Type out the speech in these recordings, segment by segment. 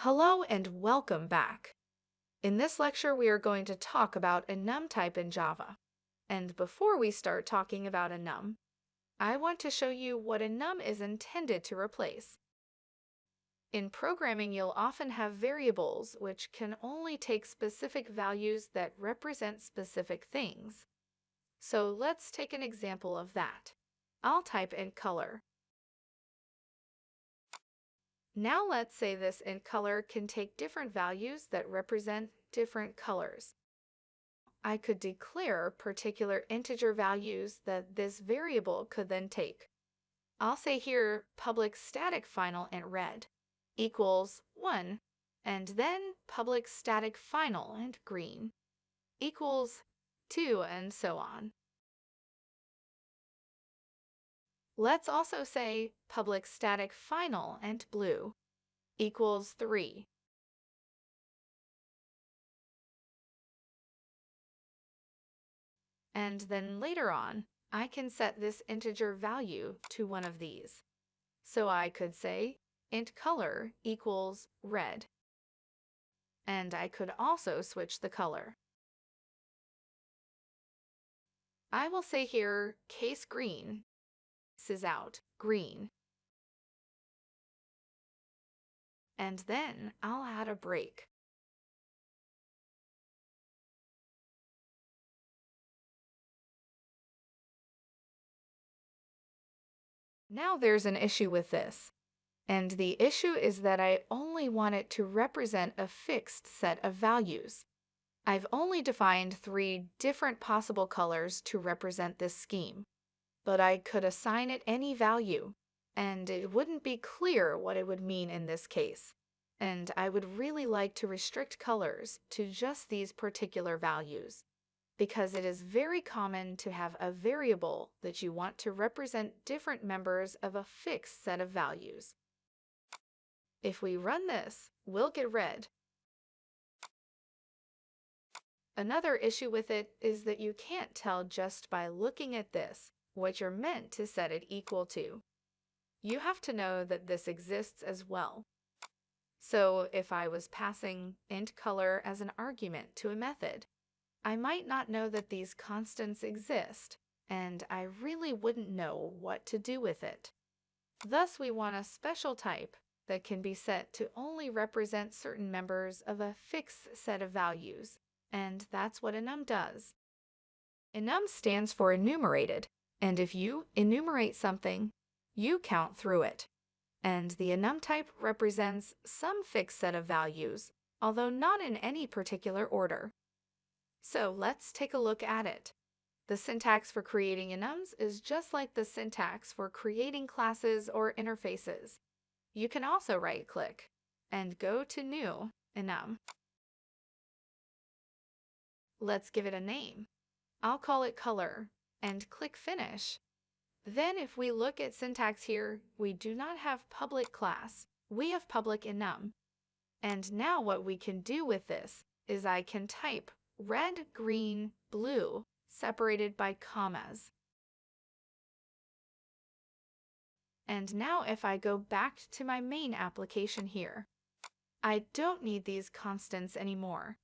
Hello and welcome back. In this lecture, we are going to talk about enum type in Java. And before we start talking about enum, I want to show you what enum is intended to replace. In programming, you'll often have variables which can only take specific values that represent specific things. So let's take an example of that. I'll type in color. Now let's say this int color can take different values that represent different colors. I could declare particular integer values that this variable could then take. I'll say here public static final int red equals 1, and then public static final int green equals 2, and so on. Let's also say public static final int blue equals 3. And then later on, I can set this integer value to one of these. So I could say int color equals red. And I could also switch the color. I will say here case green is out green. And then I'll add a break. Now there's an issue with this. And the issue is that I only want it to represent a fixed set of values. I've only defined 3 different possible colors to represent this scheme, but I could assign it any value, and it wouldn't be clear what it would mean in this case. And I would really like to restrict colors to just these particular values, because it is very common to have a variable that you want to represent different members of a fixed set of values. If we run this, we'll get red. Another issue with it is that you can't tell just by looking at this what you're meant to set it equal to. You have to know that this exists as well. So if I was passing int color as an argument to a method, I might not know that these constants exist, and I really wouldn't know what to do with it. Thus, we want a special type that can be set to only represent certain members of a fixed set of values, and that's what enum does. Enum stands for enumerated, and if you enumerate something, you count through it. And the enum type represents some fixed set of values, although not in any particular order. So let's take a look at it. The syntax for creating enums is just like the syntax for creating classes or interfaces. You can also right-click and go to New Enum. Let's give it a name. I'll call it Color and click Finish. Then if we look at syntax here, we do not have public class. We have public enum. And now what we can do with this is I can type red, green, blue, separated by commas. And now if I go back to my main application here, I don't need these constants anymore.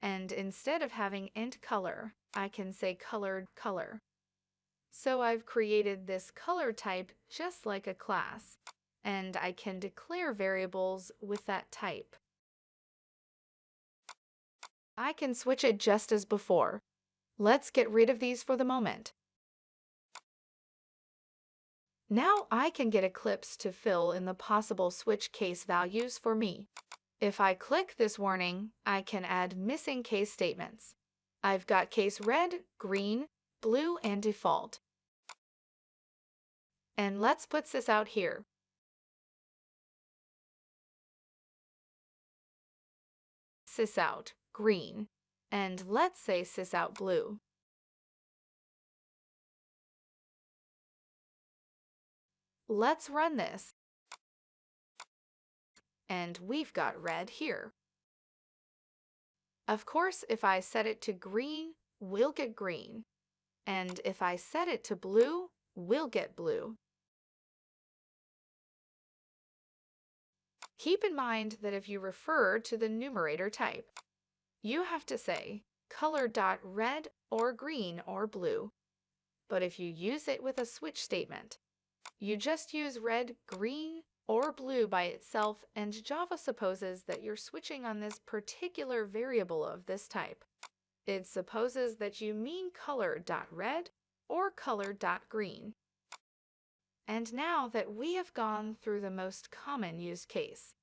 And instead of having int color, I can say colored color. So I've created this color type just like a class, and I can declare variables with that type. I can switch it just as before. Let's get rid of these for the moment. Now I can get Eclipse to fill in the possible switch case values for me. If I click this warning, I can add missing case statements. I've got case red, green, blue, and default. And let's put this out here. Sysout green, and let's say sysout blue. Let's run this. And we've got red here. Of course, if I set it to green, we'll get green. And if I set it to blue, we'll get blue. Keep in mind that if you refer to the numerator type, you have to say color.red or green or blue. But if you use it with a switch statement, you just use red, green, or blue by itself, and Java supposes that you're switching on this particular variable of this type. It supposes that you mean color.red or color.green. And now that we have gone through the most common use case,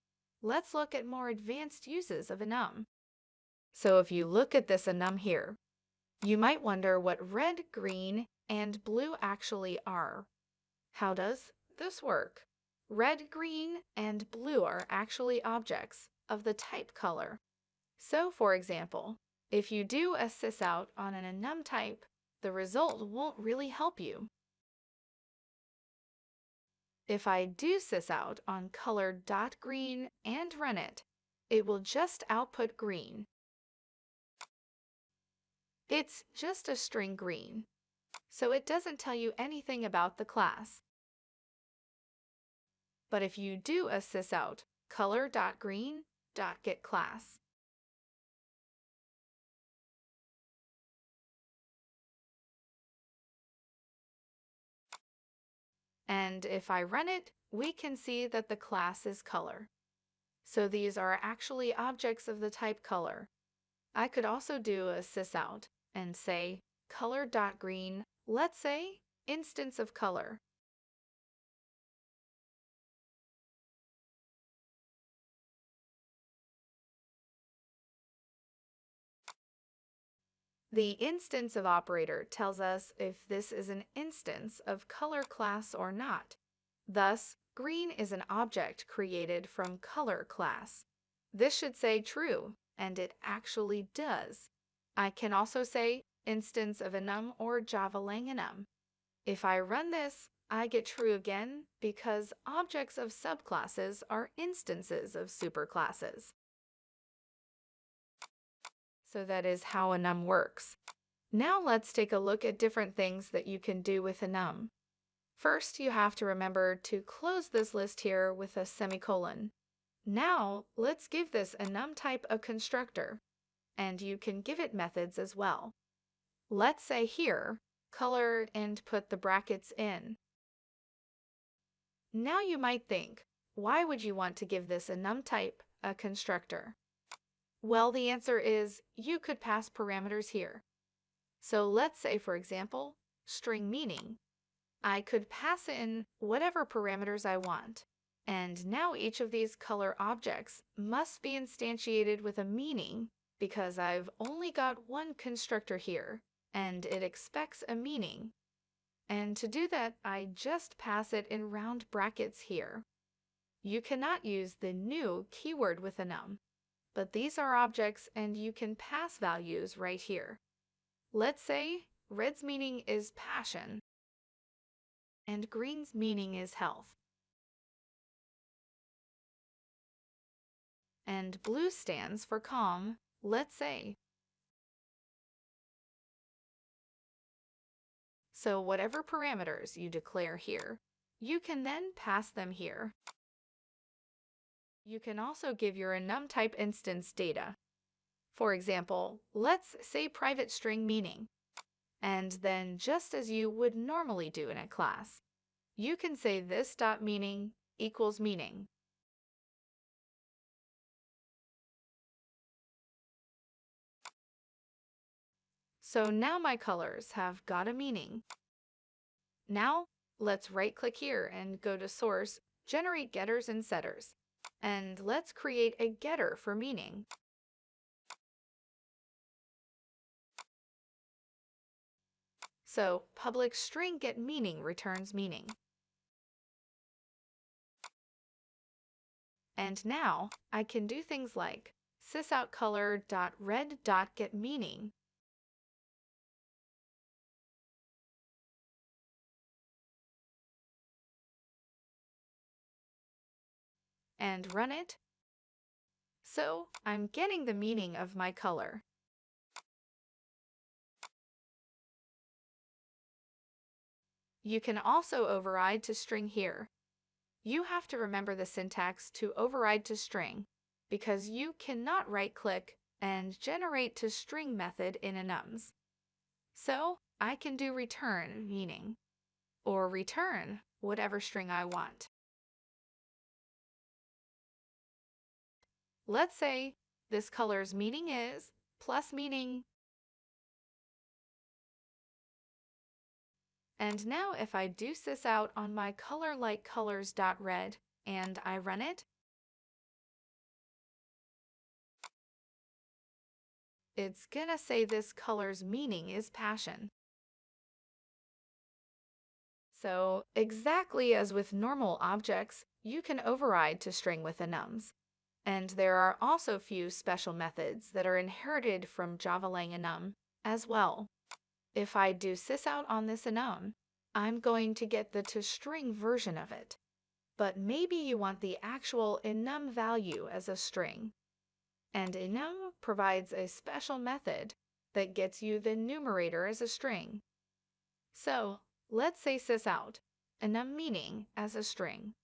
let's look at more advanced uses of enum. So if you look at this enum here, you might wonder what red, green, and blue actually are. How does this work? Red, green, and blue are actually objects of the type color. So, for example, if you do a sysout on an enum type, the result won't really help you. If I do sysout on color.green and run it, it will just output green. It's just a string green, so it doesn't tell you anything about the class. But if you do a sysout color.green.getClass, and if I run it, we can see that the class is color. So these are actually objects of the type color. I could also do a sysout and say color.green, let's say instance of color. The instance of operator tells us if this is an instance of color class or not. Thus, green is an object created from color class. This should say true, and it actually does. I can also say instance of enum or Java-lang enum. If I run this, I get true again because objects of subclasses are instances of superclasses. So that is how enum works. Now let's take a look at different things that you can do with enum. First, you have to remember to close this list here with a semicolon. Now, let's give this enum type a constructor, and you can give it methods as well. Let's say here, color and put the brackets in. Now you might think, why would you want to give this enum type a constructor? Well, the answer is you could pass parameters here. So let's say, for example, string meaning. I could pass in whatever parameters I want. And now each of these color objects must be instantiated with a meaning because I've only got one constructor here, and it expects a meaning. And to do that, I just pass it in round brackets here. You cannot use the new keyword with enum, but these are objects and you can pass values right here. Let's say red's meaning is passion, and green's meaning is health. And blue stands for calm, let's say. So whatever parameters you declare here, you can then pass them here. You can also give your enum type instance data. For example, let's say private string meaning. And then just as you would normally do in a class, you can say this.meaning equals meaning. So now my colors have got a meaning. Now, let's right-click here and go to Source, Generate Getters and Setters. And let's create a getter for meaning. So, public string get meaning returns meaning. And now, I can do things like sysoutcolor.red.getMeaning, and run it. So, I'm getting the meaning of my color. You can also override to string here. You have to remember the syntax to override to string because you cannot right-click and generate to string method in Enums. So I can do return meaning or return whatever string I want. Let's say this color's meaning is plus meaning. And now if I do sys out on my color like colors.red and I run it, it's gonna say this color's meaning is passion. So exactly as with normal objects, you can override to string with enums. And there are also few special methods that are inherited from Java-lang enum as well. If I do sys out on this enum, I'm going to get the toString version of it. But maybe you want the actual enum value as a string. And enum provides a special method that gets you the numerator as a string. So let's say sys out, enum meaning as a string.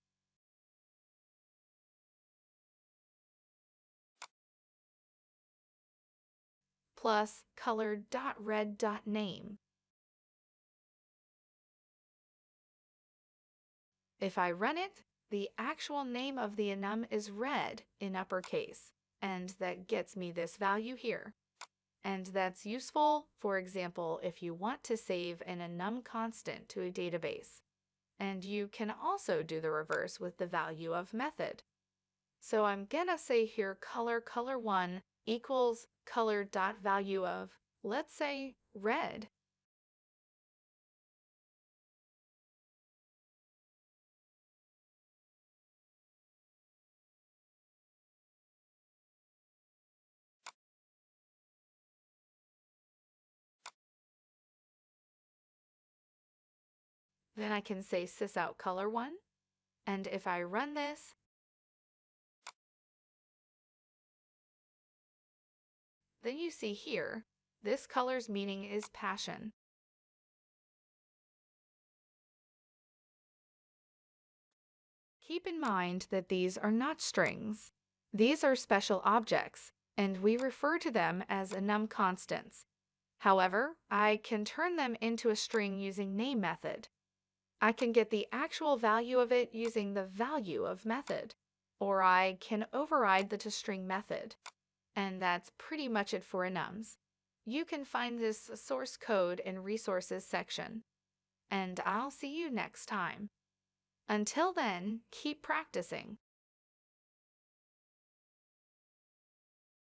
Plus color.red.name. If I run it, the actual name of the enum is red in uppercase, and that gets me this value here. And that's useful, for example, if you want to save an enum constant to a database. And you can also do the reverse with the value of method. So I'm gonna say here color1 equals color.value of, let's say, red. Then I can say sys out color1, and if I run this, then you see here, this color's meaning is passion. Keep in mind that these are not strings. These are special objects, and we refer to them as enum constants. However, I can turn them into a string using name method. I can get the actual value of it using the value of method, or I can override the toString method. And that's pretty much it for enums. You can find this source code in resources section. And I'll see you next time. Until then, keep practicing.